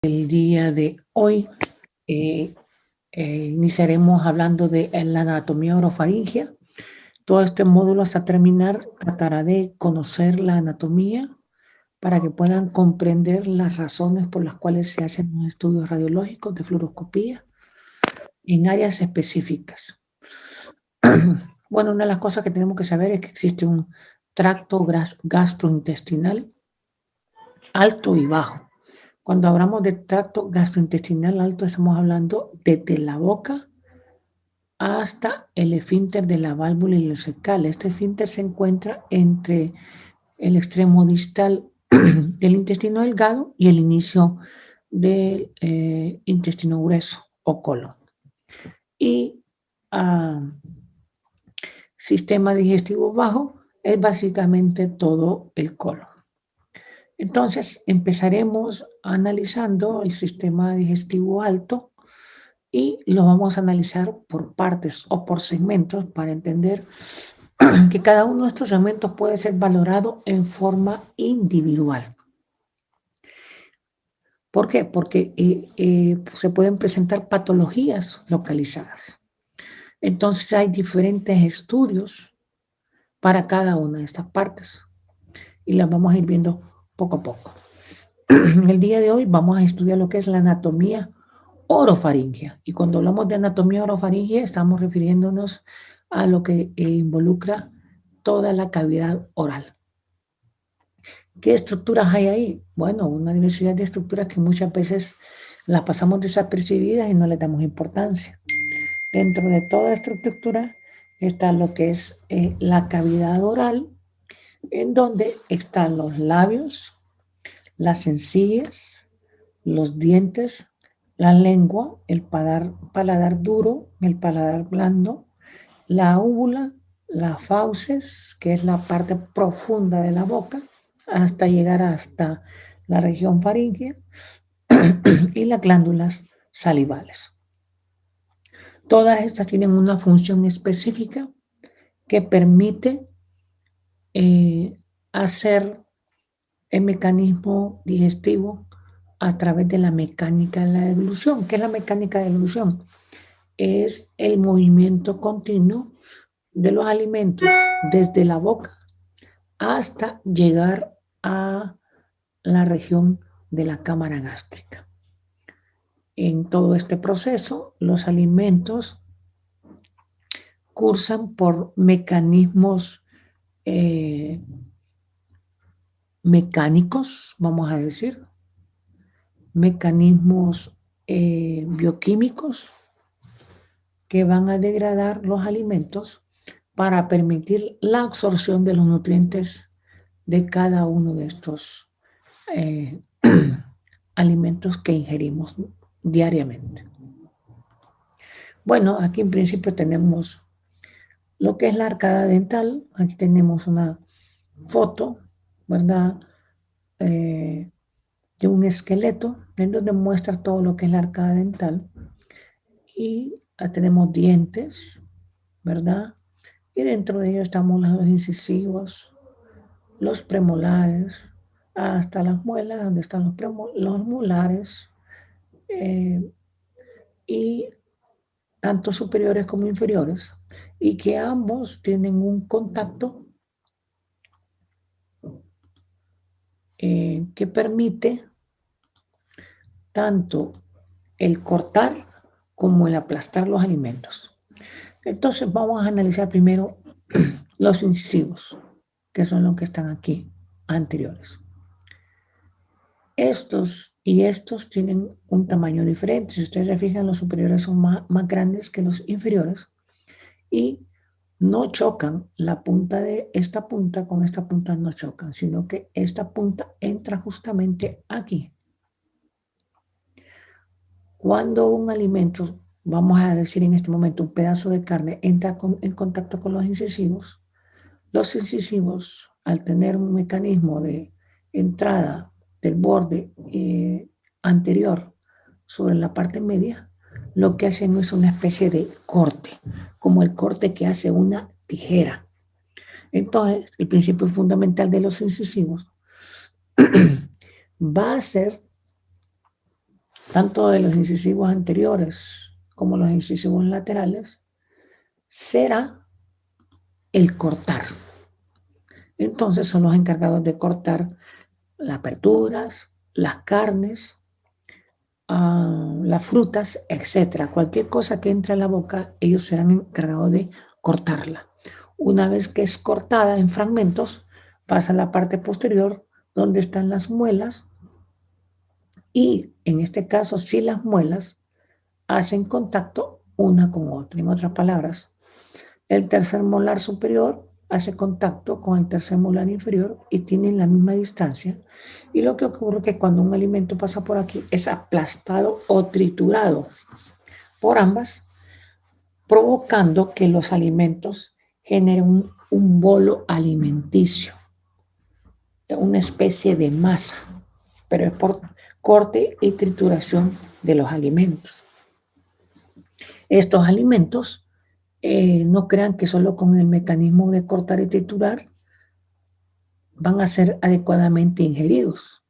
El día de hoy iniciaremos hablando de la anatomía orofaringia. Todo este módulo hasta terminar tratará de conocer la anatomía para que puedan comprender las razones por las cuales se hacen los estudios radiológicos de fluoroscopía en áreas específicas. Bueno, una de las cosas que tenemos que saber es que existe un tracto gastrointestinal alto y bajo. Cuando hablamos de tracto gastrointestinal alto, estamos hablando desde la boca hasta el esfínter de la válvula ileocecal. Este esfínter se encuentra entre el extremo distal del intestino delgado y el inicio del intestino grueso o colon. Y sistema digestivo bajo es básicamente todo el colon. Entonces empezaremos analizando el sistema digestivo alto y lo vamos a analizar por partes o por segmentos para entender que cada uno de estos segmentos puede ser valorado en forma individual. ¿Por qué? Porque se pueden presentar patologías localizadas. Entonces hay diferentes estudios para cada una de estas partes y las vamos a ir viendo poco a poco. El día de hoy vamos a estudiar lo que es la anatomía orofaringia. Y cuando hablamos de anatomía orofaringia, estamos refiriéndonos a lo que involucra toda la cavidad oral. ¿Qué estructuras hay ahí? Bueno, una diversidad de estructuras que muchas veces las pasamos desapercibidas y no le damos importancia. Dentro de toda esta estructura está lo que es la cavidad oral, en donde están los labios, las encías, los dientes, la lengua, el paladar duro, el paladar blando, la úvula, las fauces, que es la parte profunda de la boca, hasta llegar hasta la región faríngea, y las glándulas salivales. Todas estas tienen una función específica que permite hacer el mecanismo digestivo a través de la mecánica de la deglución. ¿Qué es la mecánica de deglución? Es el movimiento continuo de los alimentos desde la boca hasta llegar a la región de la cámara gástrica. En todo este proceso, los alimentos cursan por mecanismos mecánicos, vamos a decir, mecanismos bioquímicos que van a degradar los alimentos para permitir la absorción de los nutrientes de cada uno de estos alimentos que ingerimos diariamente. Bueno, aquí en principio tenemos lo que es la arcada dental. Aquí tenemos una foto, ¿verdad? De un esqueleto en donde muestra todo lo que es la arcada dental. Y tenemos dientes, ¿verdad? Y dentro de ellos estamos los incisivos, los premolares, hasta las muelas, donde están los molares, y tanto superiores como inferiores, y que ambos tienen un contacto que permite tanto el cortar como el aplastar los alimentos. Entonces vamos a analizar primero los incisivos, que son los que están aquí, anteriores. Estos y estos tienen un tamaño diferente. Si ustedes se fijan, los superiores son más grandes que los inferiores y no chocan. La punta de esta punta con esta punta no chocan, sino que esta punta entra justamente aquí. Cuando un alimento, vamos a decir en este momento un pedazo de carne, entra en contacto con los incisivos al tener un mecanismo de entrada del borde anterior sobre la parte media, lo que hacen es una especie de corte, como el corte que hace una tijera. Entonces, el principio fundamental de los incisivos va a ser tanto de los incisivos anteriores como los incisivos laterales, será el cortar. Entonces son los encargados de cortar las aperturas, las carnes, las frutas, etcétera. Cualquier cosa que entre a la boca, ellos serán encargados de cortarla. Una vez que es cortada en fragmentos, pasa a la parte posterior donde están las muelas y en este caso, si las muelas hacen contacto una con otra. En otras palabras, el tercer molar superior hace contacto con el tercer molar inferior y tienen la misma distancia. Y lo que ocurre es que cuando un alimento pasa por aquí es aplastado o triturado por ambas, provocando que los alimentos generen un bolo alimenticio, una especie de masa, pero es por corte y trituración de los alimentos. Estos alimentos, no crean que solo con el mecanismo de cortar y triturar van a ser adecuadamente ingeridos,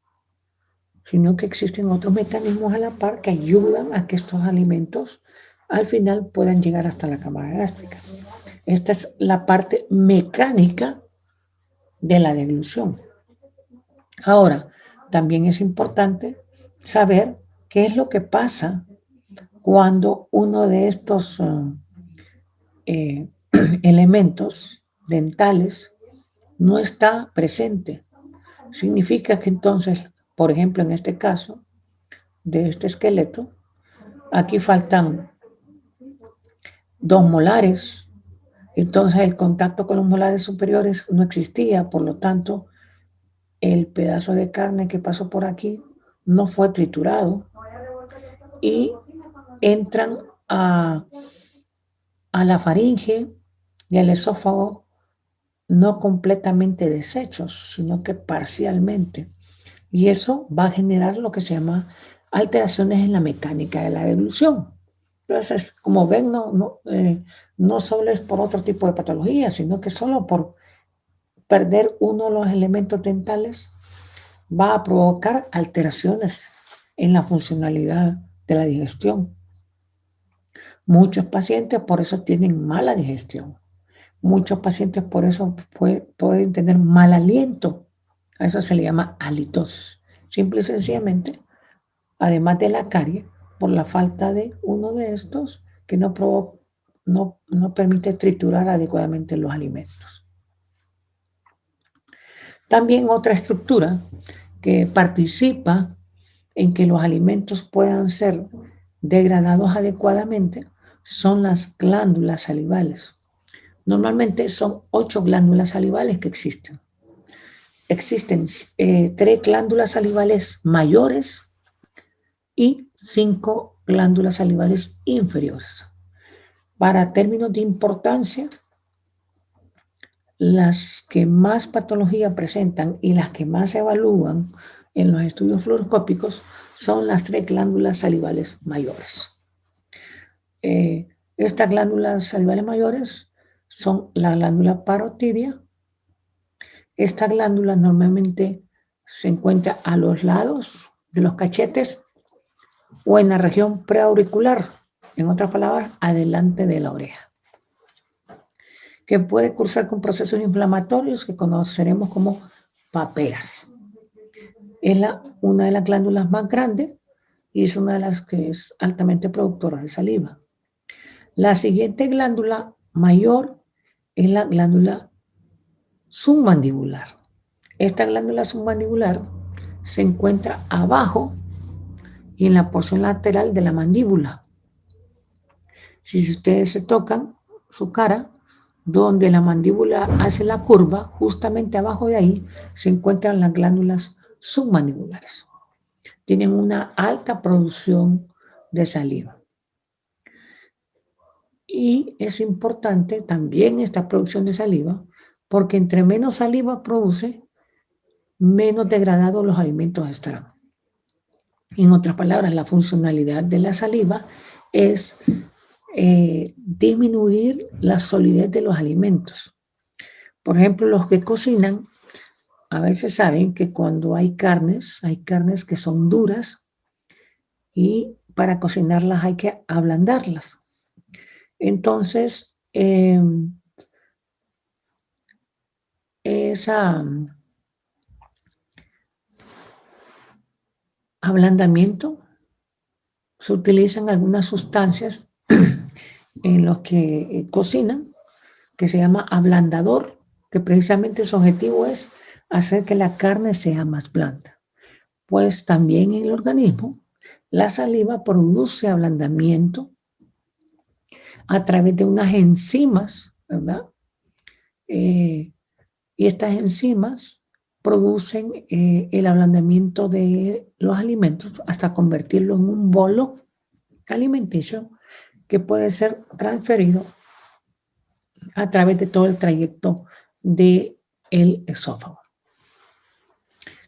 sino que existen otros mecanismos a la par que ayudan a que estos alimentos al final puedan llegar hasta la cámara gástrica. Esta es la parte mecánica de la deglución. Ahora, también es importante saber qué es lo que pasa cuando uno de estos elementos dentales no está presente. Significa que entonces, por ejemplo, en este caso de este esqueleto, aquí faltan 2 molares, entonces el contacto con los molares superiores no existía, por lo tanto, el pedazo de carne que pasó por aquí no fue triturado y entran a la faringe y al esófago no completamente deshechos, sino que parcialmente. Y eso va a generar lo que se llama alteraciones en la mecánica de la deglución. Entonces, como ven, no solo es por otro tipo de patología, sino que solo por perder uno de los elementos dentales va a provocar alteraciones en la funcionalidad de la digestión. Muchos pacientes por eso tienen mala digestión. Muchos pacientes por eso pueden tener mal aliento. A eso se le llama halitosis. Simple y sencillamente, además de la carie, por la falta de uno de estos que no permite triturar adecuadamente los alimentos. También otra estructura que participa en que los alimentos puedan ser degradados adecuadamente son las glándulas salivales. Normalmente son 8 glándulas salivales que existen. Existen 3 glándulas salivales mayores y 5 glándulas salivales inferiores. Para términos de importancia, las que más patología presentan y las que más se evalúan en los estudios fluoroscópicos son las 3 glándulas salivales mayores. Estas glándulas salivales mayores son la glándula parotidia. Esta glándula normalmente se encuentra a los lados de los cachetes o en la región preauricular, en otras palabras, adelante de la oreja, que puede cursar con procesos inflamatorios que conoceremos como paperas. Es una de las glándulas más grandes y es una de las que es altamente productora de saliva. La siguiente glándula mayor es la glándula submandibular. Esta glándula submandibular se encuentra abajo y en la porción lateral de la mandíbula. Si ustedes se tocan su cara, donde la mandíbula hace la curva, justamente abajo de ahí se encuentran las glándulas submandibulares. Tienen una alta producción de saliva. Y es importante también esta producción de saliva, porque entre menos saliva produce, menos degradados los alimentos estarán. En otras palabras, la funcionalidad de la saliva es disminuir la solidez de los alimentos. Por ejemplo, los que cocinan a veces saben que cuando hay carnes que son duras y para cocinarlas hay que ablandarlas. Entonces, ese ablandamiento se utilizan algunas sustancias en los que cocinan, que se llama ablandador, que precisamente su objetivo es hacer que la carne sea más blanda. Pues también en el organismo, la saliva produce ablandamiento a través de unas enzimas, ¿verdad? Y estas enzimas producen el ablandamiento de los alimentos hasta convertirlo en un bolo alimenticio que puede ser transferido a través de todo el trayecto del esófago.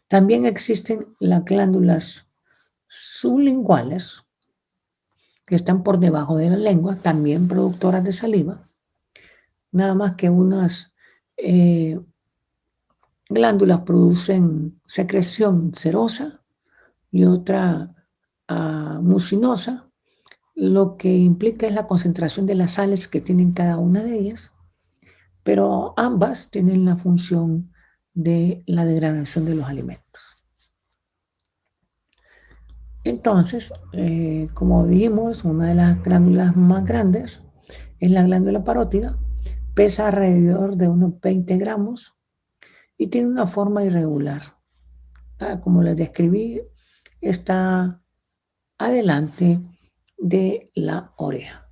También existen las glándulas sublinguales que están por debajo de la lengua, también productoras de saliva, nada más que unas glándulas producen secreción serosa y otra mucinosa, lo que implica es la concentración de las sales que tienen cada una de ellas, pero ambas tienen la función de la degradación de los alimentos. Entonces, como dijimos, una de las glándulas más grandes es la glándula parótida, pesa alrededor de unos 20 gramos y tiene una forma irregular. Como les describí, está adelante de la oreja.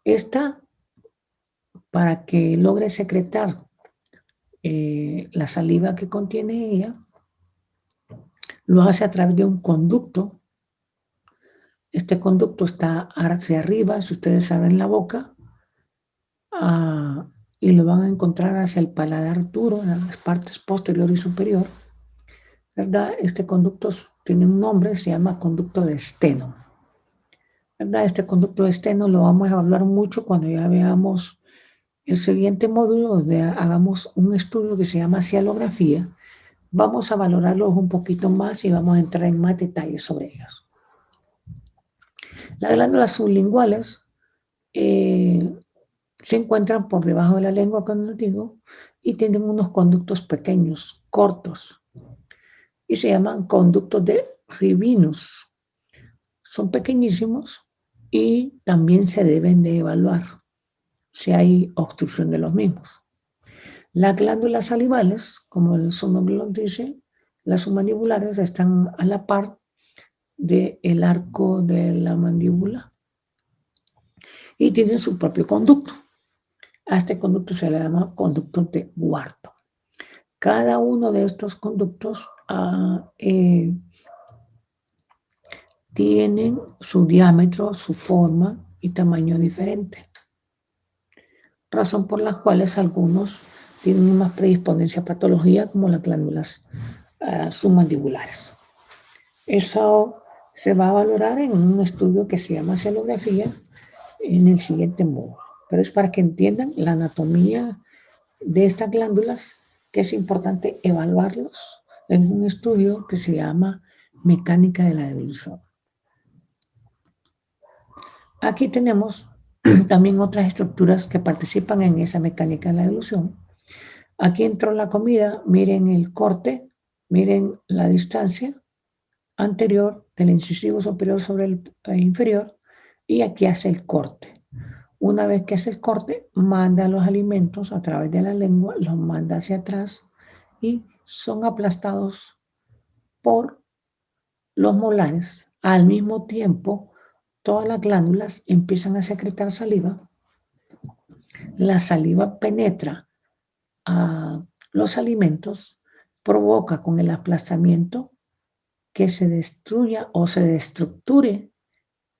Esta, para que logre secretar la saliva que contiene ella, lo hace a través de un conducto. Este conducto está hacia arriba, si ustedes saben, la boca, y lo van a encontrar hacia el paladar duro, en las partes posterior y superior, ¿verdad? Este conducto tiene un nombre, se llama conducto de Steno, ¿verdad? Este conducto de Steno lo vamos a hablar mucho cuando ya veamos el siguiente módulo, donde hagamos un estudio que se llama cialografía. Vamos a valorarlos un poquito más y vamos a entrar en más detalles sobre ellos. Las glándulas sublinguales se encuentran por debajo de la lengua, como les digo, y tienen unos conductos pequeños, cortos, y se llaman conductos de Rivinus. Son pequeñísimos y también se deben de evaluar si hay obstrucción de los mismos. Las glándulas salivales, como su nombre lo dice, las submandibulares están a la par del arco de la mandíbula y tienen su propio conducto. A este conducto se le llama conducto de Wharton. Cada uno de estos conductos tienen su diámetro, su forma y tamaño diferente, razón por las cuales algunos tienen más predisponencia a patología, como las glándulas submandibulares. Eso se va a valorar en un estudio que se llama cialografía en el siguiente módulo, pero es para que entiendan la anatomía de estas glándulas, que es importante evaluarlos en un estudio que se llama mecánica de la deglución. Aquí tenemos también otras estructuras que participan en esa mecánica de la deglución. Aquí entró la comida, miren el corte, miren la distancia anterior del incisivo superior sobre el inferior, y aquí hace el corte. Una vez que hace el corte, manda los alimentos a través de la lengua, los manda hacia atrás y son aplastados por los molares. Al mismo tiempo, todas las glándulas empiezan a secretar saliva. La saliva penetra a los alimentos, provoca con el aplastamiento que se destruya o se destructure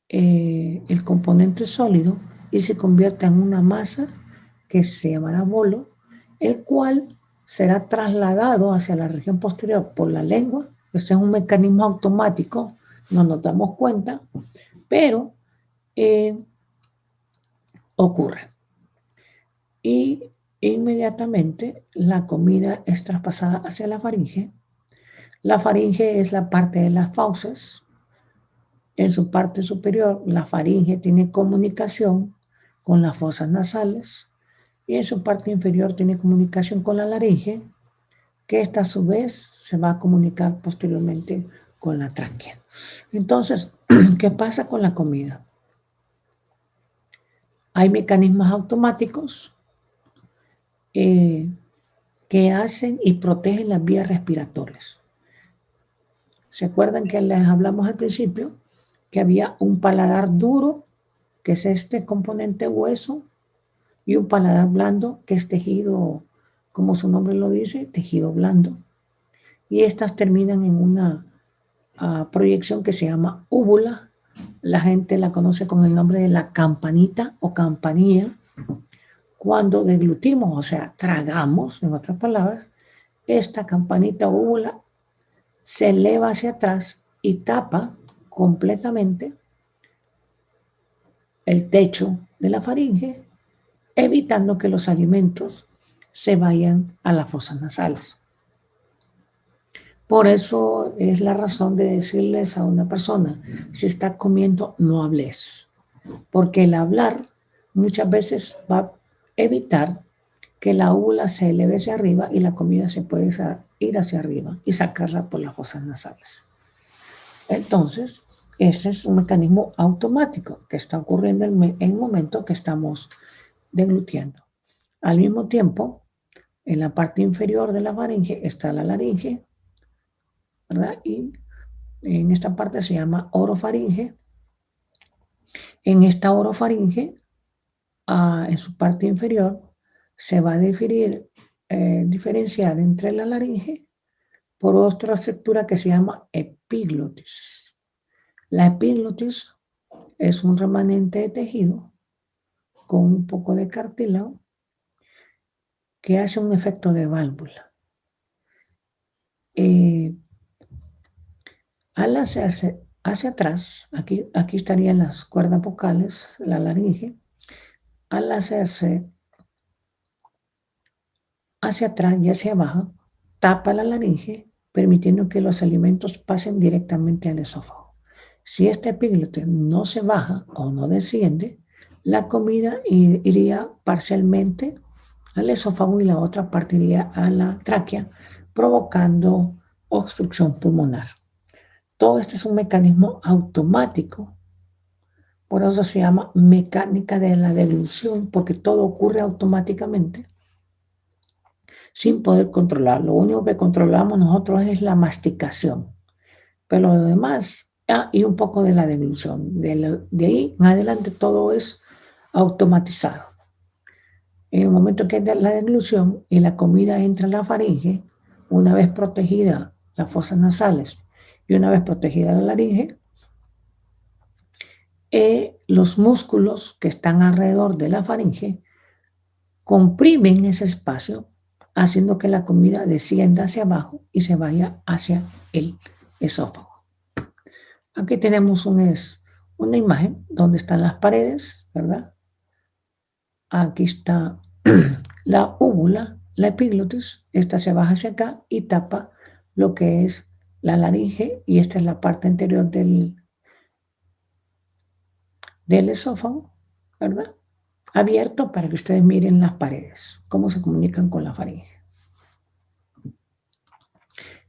el componente sólido y se convierta en una masa que se llamará bolo, el cual será trasladado hacia la región posterior por la lengua. Ese es un mecanismo automático, no nos damos cuenta, pero ocurre. Y inmediatamente la comida es traspasada hacia la faringe. La faringe es la parte de las fauces. En su parte superior, la faringe tiene comunicación con las fosas nasales y en su parte inferior tiene comunicación con la laringe, que esta a su vez se va a comunicar posteriormente con la tráquea. Entonces, ¿qué pasa con la comida? Hay mecanismos automáticos que hacen y protegen las vías respiratorias. ¿Se acuerdan que les hablamos al principio que había un paladar duro, que es este componente hueso, y un paladar blando, que es tejido, como su nombre lo dice, tejido blando? Y estas terminan en una proyección que se llama úvula. La gente la conoce con el nombre de la campanita o campanilla. Cuando deglutimos, o sea, tragamos, en otras palabras, esta campanita o úvula se eleva hacia atrás y tapa completamente el techo de la faringe, evitando que los alimentos se vayan a las fosas nasales. Por eso es la razón de decirles a una persona, si está comiendo, no hables, porque el hablar muchas veces va a evitar que la úvula se eleve hacia arriba y la comida se puede ir hacia arriba y sacarla por las fosas nasales. Entonces, ese es un mecanismo automático que está ocurriendo en el momento que estamos deglutiendo. Al mismo tiempo, en la parte inferior de la faringe está la laringe, ¿verdad? Y en esta parte se llama orofaringe. En esta orofaringe, en su parte inferior, se va a diferenciar entre la laringe por otra estructura que se llama epiglotis. La epiglotis es un remanente de tejido con un poco de cartílago que hace un efecto de válvula. Al hacerse hacia atrás, aquí estarían las cuerdas vocales, la laringe, al hacerse hacia atrás y hacia abajo, tapa la laringe, permitiendo que los alimentos pasen directamente al esófago. Si este epíglote no se baja o no desciende, la comida iría parcialmente al esófago y la otra parte iría a la tráquea, provocando obstrucción pulmonar. Todo esto es un mecanismo automático, por eso se llama mecánica de la deglución, porque todo ocurre automáticamente sin poder controlar. Lo único que controlamos nosotros es la masticación, pero lo demás, y un poco de la deglución. De ahí en adelante todo es automatizado. En el momento que es la deglución y la comida entra en la faringe, una vez protegida las fosas nasales y una vez protegida la laringe, los músculos que están alrededor de la faringe comprimen ese espacio, haciendo que la comida descienda hacia abajo y se vaya hacia el esófago. Aquí tenemos una imagen donde están las paredes, ¿verdad? Aquí está la úvula, la epiglotis, esta se baja hacia acá y tapa lo que es la laringe, y esta es la parte anterior del esófago, ¿verdad? Abierto para que ustedes miren las paredes, cómo se comunican con la faringe.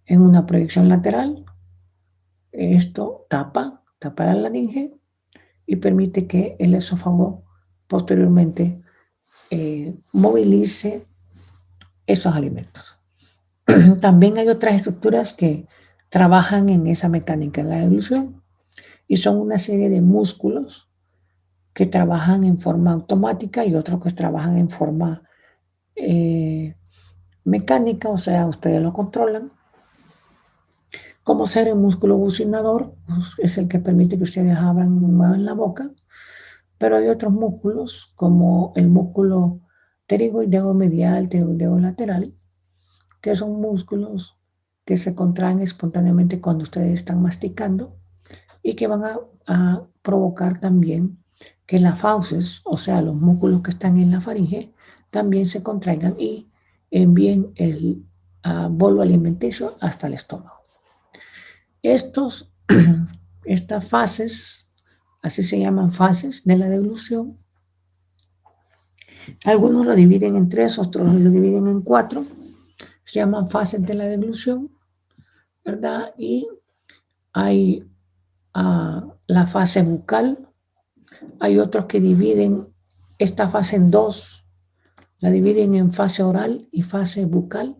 En una proyección lateral, esto tapa la laringe y permite que el esófago posteriormente movilice esos alimentos. También hay otras estructuras que trabajan en esa mecánica de la deglución y son una serie de músculos que trabajan en forma automática y otros que trabajan en forma mecánica, o sea, ustedes lo controlan. Como ser el músculo bucinador, pues, es el que permite que ustedes abran y muevan la boca, pero hay otros músculos como el músculo pterigoideo medial, pterigoideo lateral, que son músculos que se contraen espontáneamente cuando ustedes están masticando y que van a provocar también que las fauces, o sea, los músculos que están en la faringe, también se contraigan y envíen el bolo alimenticio hasta el estómago. Estas fases, así se llaman fases de la deglución. Algunos lo dividen en 3, otros lo dividen en 4. Se llaman fases de la deglución, ¿verdad? Y hay la fase bucal. Hay otros que dividen esta fase en 2. La dividen en fase oral y fase bucal.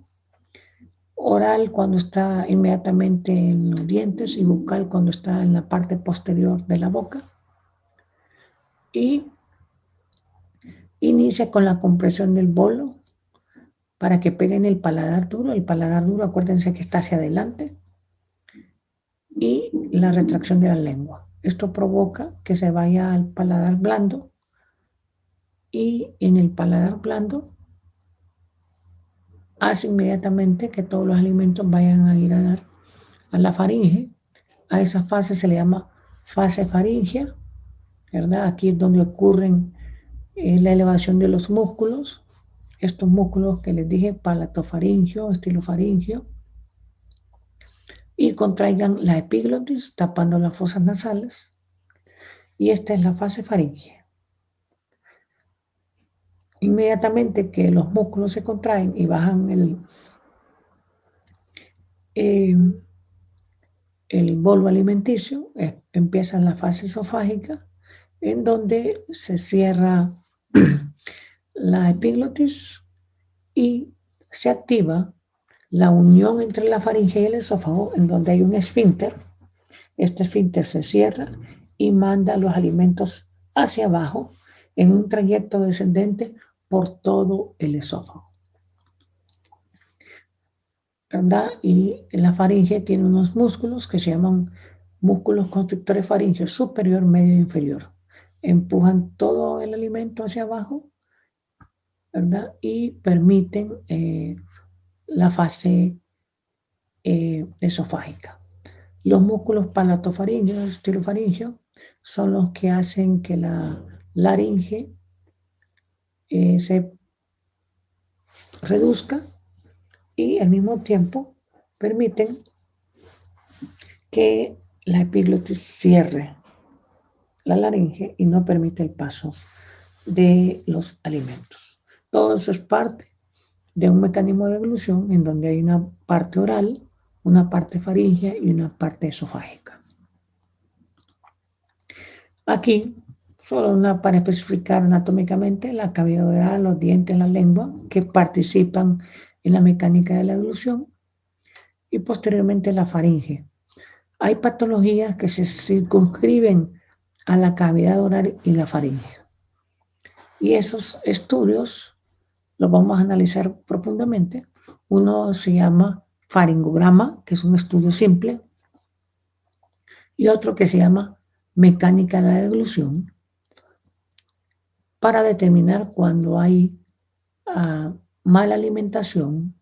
Oral cuando está inmediatamente en los dientes y bucal cuando está en la parte posterior de la boca. Y inicia con la compresión del bolo para que peguen el paladar duro. El paladar duro, acuérdense que está hacia adelante. Y la retracción de la lengua. Esto provoca que se vaya al paladar blando. Y en el paladar blando hace inmediatamente que todos los alimentos vayan a ir a dar a la faringe. A esa fase se le llama fase faringea, ¿verdad? Aquí es donde ocurren la elevación de los músculos, estos músculos que les dije, palatofaringio, estilofaringio, y contraigan la epiglotis tapando las fosas nasales. Y esta es la fase faringea. Inmediatamente que los músculos se contraen y bajan el bolo alimenticio, empieza la fase esofágica, en donde se cierra la epiglotis y se activa la unión entre la faringe y el esófago, en donde hay un esfínter. Este esfínter se cierra y manda los alimentos hacia abajo en un trayecto descendente por todo el esófago, ¿verdad? Y la faringe tiene unos músculos que se llaman músculos constrictores faringeos superior, medio e inferior. Empujan todo el alimento hacia abajo, ¿verdad? Y permiten la fase esofágica. Los músculos palatofaringeos, estilofaringeos, son los que hacen que la laringe se reduzca y al mismo tiempo permiten que la epiglotis cierre la laringe y no permite el paso de los alimentos. Todo eso es parte de un mecanismo de deglución en donde hay una parte oral, una parte faríngea y una parte esofágica. Aquí, solo para especificar anatómicamente la cavidad oral, los dientes, la lengua, que participan en la mecánica de la deglución, y posteriormente la faringe. Hay patologías que se circunscriben a la cavidad oral y la faringe. Y esos estudios los vamos a analizar profundamente. Uno se llama faringograma, que es un estudio simple, y otro que se llama mecánica de la deglución, para determinar cuando hay mala alimentación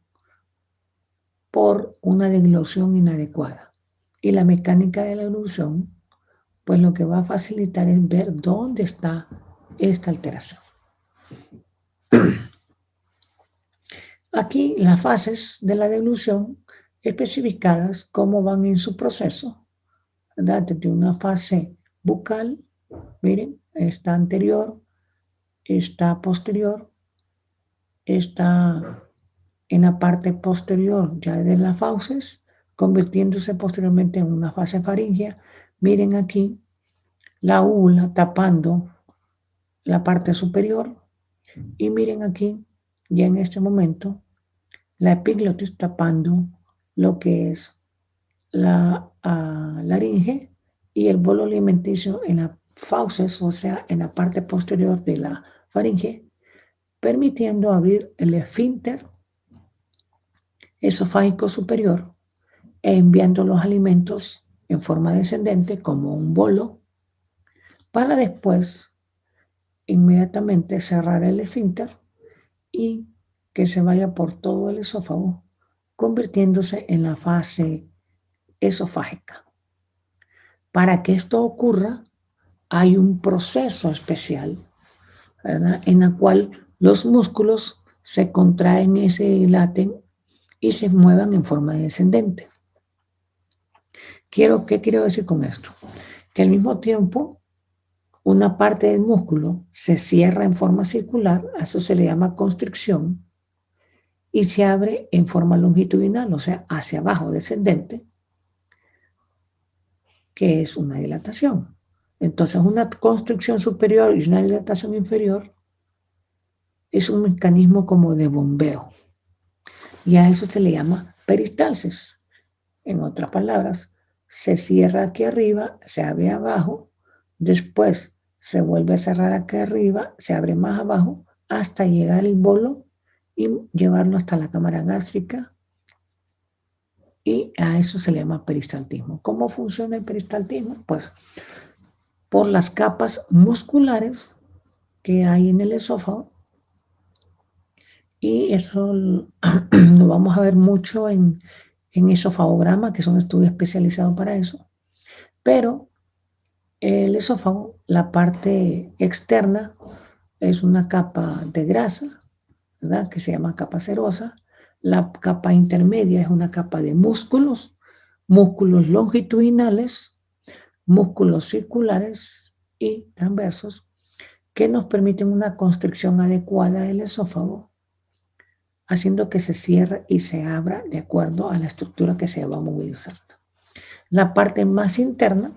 por una deglución inadecuada. Y la mecánica de la deglución, pues lo que va a facilitar es ver dónde está esta alteración. Aquí las fases de la deglución especificadas, cómo van en su proceso, ¿verdad? Desde una fase bucal, miren, está anterior, está posterior, está en la parte posterior ya de las fauces, convirtiéndose posteriormente en una fase faríngea. Miren aquí la úvula tapando la parte superior y miren aquí, ya en este momento, la epiglotis tapando lo que es la laringe y el bolo alimenticio en las fauces, o sea, en la parte posterior de la faringe, permitiendo abrir el esfínter esofágico superior e enviando los alimentos en forma descendente como un bolo para después inmediatamente cerrar el esfínter y que se vaya por todo el esófago, convirtiéndose en la fase esofágica. Para que esto ocurra, hay un proceso especial, ¿verdad?, en el cual los músculos se contraen y se dilaten y se muevan en forma descendente. ¿Qué quiero decir con esto? Que al mismo tiempo una parte del músculo se cierra en forma circular, a eso se le llama constricción, y se abre en forma longitudinal, o sea, hacia abajo, descendente, que es una dilatación. Entonces, una constricción superior y una dilatación inferior es un mecanismo como de bombeo, y a eso se le llama peristalsis. En otras palabras, se cierra aquí arriba, se abre abajo, después se vuelve a cerrar aquí arriba, se abre más abajo, hasta llegar el bolo y llevarlo hasta la cámara gástrica, y a eso se le llama peristaltismo. ¿Cómo funciona el peristaltismo? Pues por las capas musculares que hay en el esófago, y eso lo vamos a ver mucho en esofagograma, que son estudios especializados para eso. Pero el esófago, la parte externa, es una capa de grasa, ¿verdad? Que se llama capa serosa. La capa intermedia es una capa de músculos, músculos longitudinales, músculos circulares y transversos, que nos permiten una constricción adecuada del esófago, haciendo que se cierre y se abra de acuerdo a la estructura que se va movilizando. La parte más interna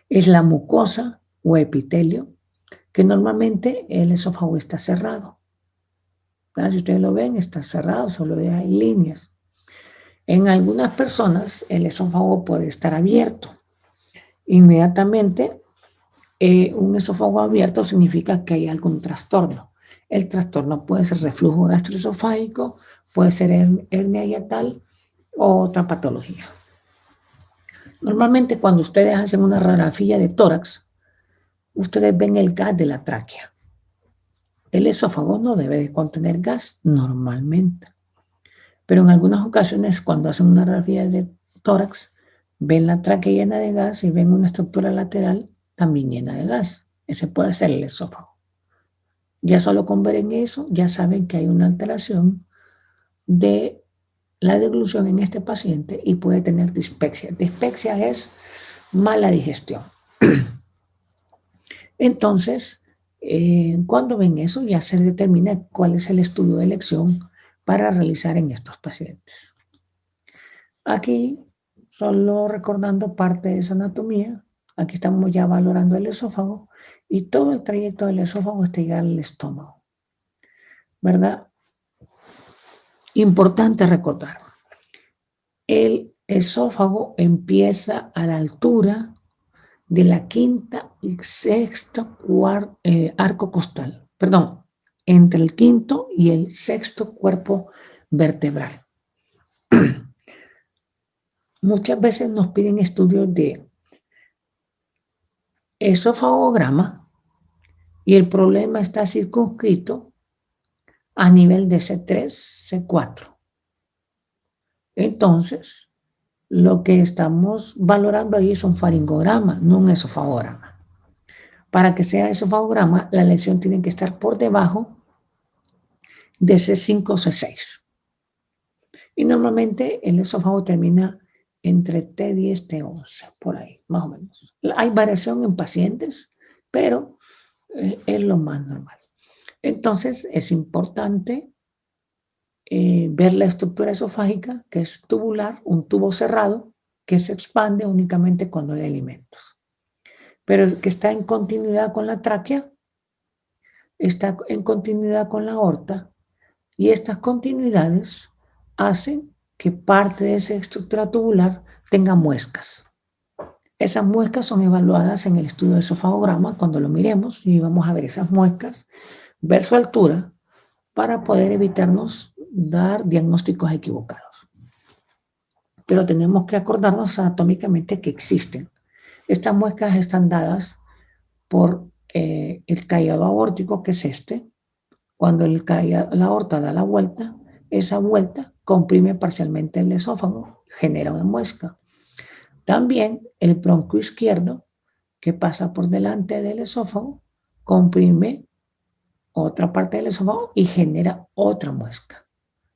es la mucosa o epitelio, que normalmente el esófago está cerrado. ¿Verdad? Si ustedes lo ven, está cerrado, solo hay líneas. En algunas personas el esófago puede estar abierto. Inmediatamente, un esófago abierto significa que hay algún trastorno. El trastorno puede ser reflujo gastroesofágico, puede ser hernia hiatal o otra patología. Normalmente cuando ustedes hacen una radiografía de tórax, ustedes ven el gas de la tráquea. El esófago no debe de contener gas normalmente, pero en algunas ocasiones cuando hacen una radiografía de tórax, ven la tráquea llena de gas y ven una estructura lateral también llena de gas. Ese puede ser el esófago. Ya solo con ver en eso, ya saben que hay una alteración de la deglución en este paciente y puede tener dispepsia. Dispepsia es mala digestión. Entonces, cuando ven eso, ya se determina cuál es el estudio de elección para realizar en estos pacientes. Aquí, solo recordando parte de esa anatomía, aquí estamos ya valorando el esófago y todo el trayecto del esófago hasta llegar al estómago, ¿verdad? Importante recordar, el esófago empieza a la altura de la quinta y sexto arco costal, perdón, entre el quinto y el sexto cuerpo vertebral. Muchas veces nos piden estudios de esofagograma y el problema está circunscrito a nivel de C3, C4. Entonces, lo que estamos valorando ahí es un faringograma, no un esofagograma. Para que sea esofagograma, la lesión tiene que estar por debajo de C5 o C6. Y normalmente el esófago termina entre T10, T11, por ahí, más o menos. Hay variación en pacientes, pero es lo más normal. Entonces, es importante ver la estructura esofágica, que es tubular, un tubo cerrado, que se expande únicamente cuando hay alimentos, pero que está en continuidad con la tráquea, está en continuidad con la aorta, y estas continuidades hacen que parte de esa estructura tubular tenga muescas. Esas muescas son evaluadas en el estudio de esofagograma cuando lo miremos y vamos a ver esas muescas, ver su altura para poder evitarnos dar diagnósticos equivocados. Pero tenemos que acordarnos anatómicamente que existen. Estas muescas están dadas por el callado aórtico, que es este. Cuando la aorta da la vuelta, esa vuelta comprime parcialmente el esófago, genera una muesca. También el bronquio izquierdo, que pasa por delante del esófago, comprime otra parte del esófago y genera otra muesca.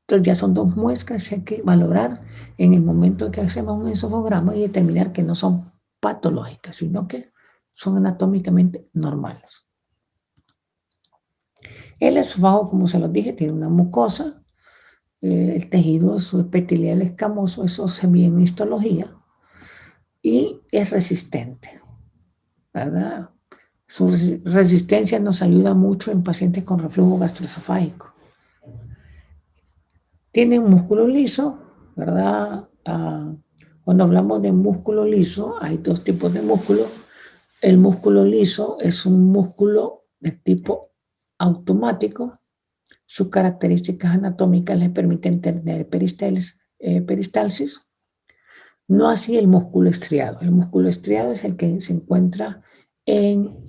Entonces ya son dos muestras que hay que valorar en el momento que hacemos un esofograma y determinar que no son patológicas, sino que son anatómicamente normales. El esófago, como se los dije, tiene una mucosa, el tejido su epitelial escamoso, eso se mide en histología, y es resistente, ¿verdad? Su resistencia nos ayuda mucho en pacientes con reflujo gastroesofágico. Tiene un músculo liso, ¿verdad? Cuando hablamos de músculo liso, hay dos tipos de músculo. El músculo liso es un músculo de tipo automático. Sus características anatómicas le permiten tener peristalsis. No así el músculo estriado. El músculo estriado es el que se encuentra en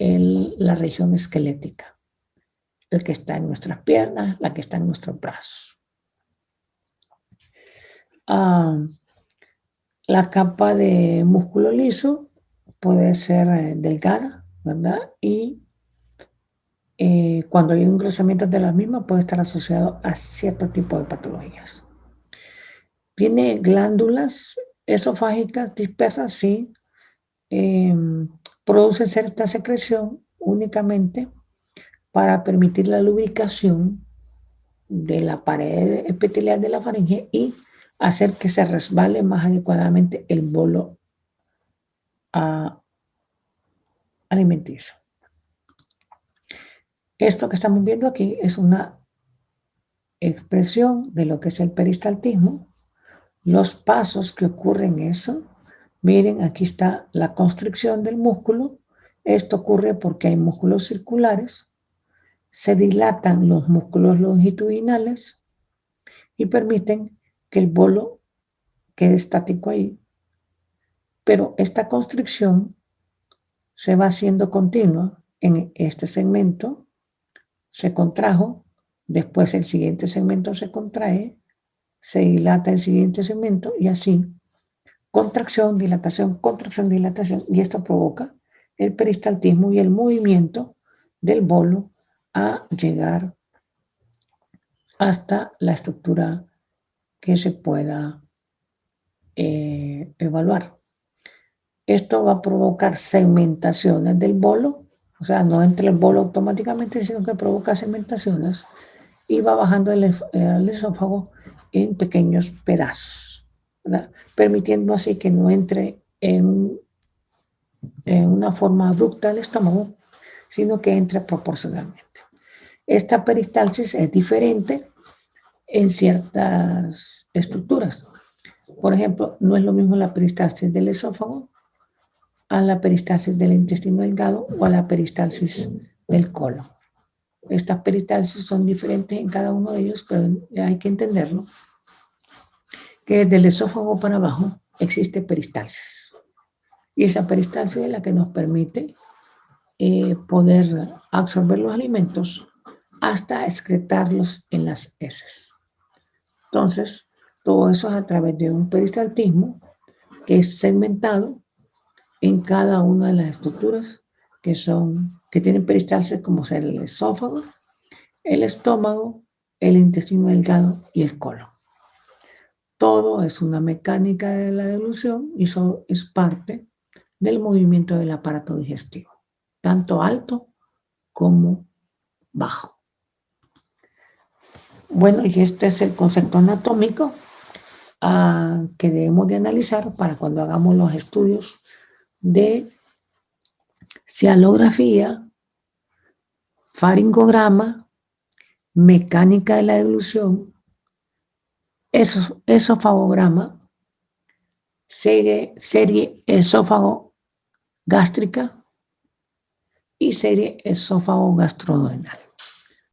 la región esquelética, el que está en nuestras piernas, la que está en nuestros brazos. La capa de músculo liso puede ser delgada, ¿verdad? Y cuando hay un engrosamiento de la misma puede estar asociado a cierto tipo de patologías. Tiene glándulas esofágicas dispersas, sí. Produce cierta secreción únicamente para permitir la lubricación de la pared epitelial de la faringe y hacer que se resbale más adecuadamente el bolo alimenticio. Esto que estamos viendo aquí es una expresión de lo que es el peristaltismo, los pasos que ocurren en eso. Miren, aquí está la constricción del músculo. Esto ocurre porque hay músculos circulares, se dilatan los músculos longitudinales y permiten que el bolo quede estático ahí. Pero esta constricción se va haciendo continua en este segmento, se contrajo, después el siguiente segmento se contrae, se dilata el siguiente segmento y así, contracción, dilatación, y esto provoca el peristaltismo y el movimiento del bolo a llegar hasta la estructura que se pueda evaluar. Esto va a provocar segmentaciones del bolo, o sea, no entra el bolo automáticamente, sino que provoca segmentaciones y va bajando el esófago en pequeños pedazos, ¿verdad? Permitiendo así que no entre en una forma abrupta al estómago, sino que entre proporcionalmente. Esta peristalsis es diferente en ciertas estructuras. Por ejemplo, no es lo mismo la peristalsis del esófago a la peristalsis del intestino delgado o a la peristalsis del colon. Estas peristalsis son diferentes en cada uno de ellos, pero hay que entenderlo, que desde el esófago para abajo existe peristalsis. Y esa peristalsis es la que nos permite poder absorber los alimentos hasta excretarlos en las heces. Entonces, todo eso es a través de un peristaltismo que es segmentado en cada una de las estructuras que tienen peristalsis, como ser el esófago, el estómago, el intestino delgado y el colon. Todo es una mecánica de la deglución y eso es parte del movimiento del aparato digestivo, tanto alto como bajo. Bueno, y este es el concepto anatómico que debemos de analizar para cuando hagamos los estudios de cialografía, faringograma, mecánica de la deglución, esofagograma, serie esófago gástrica y serie esófago gastroduodenal.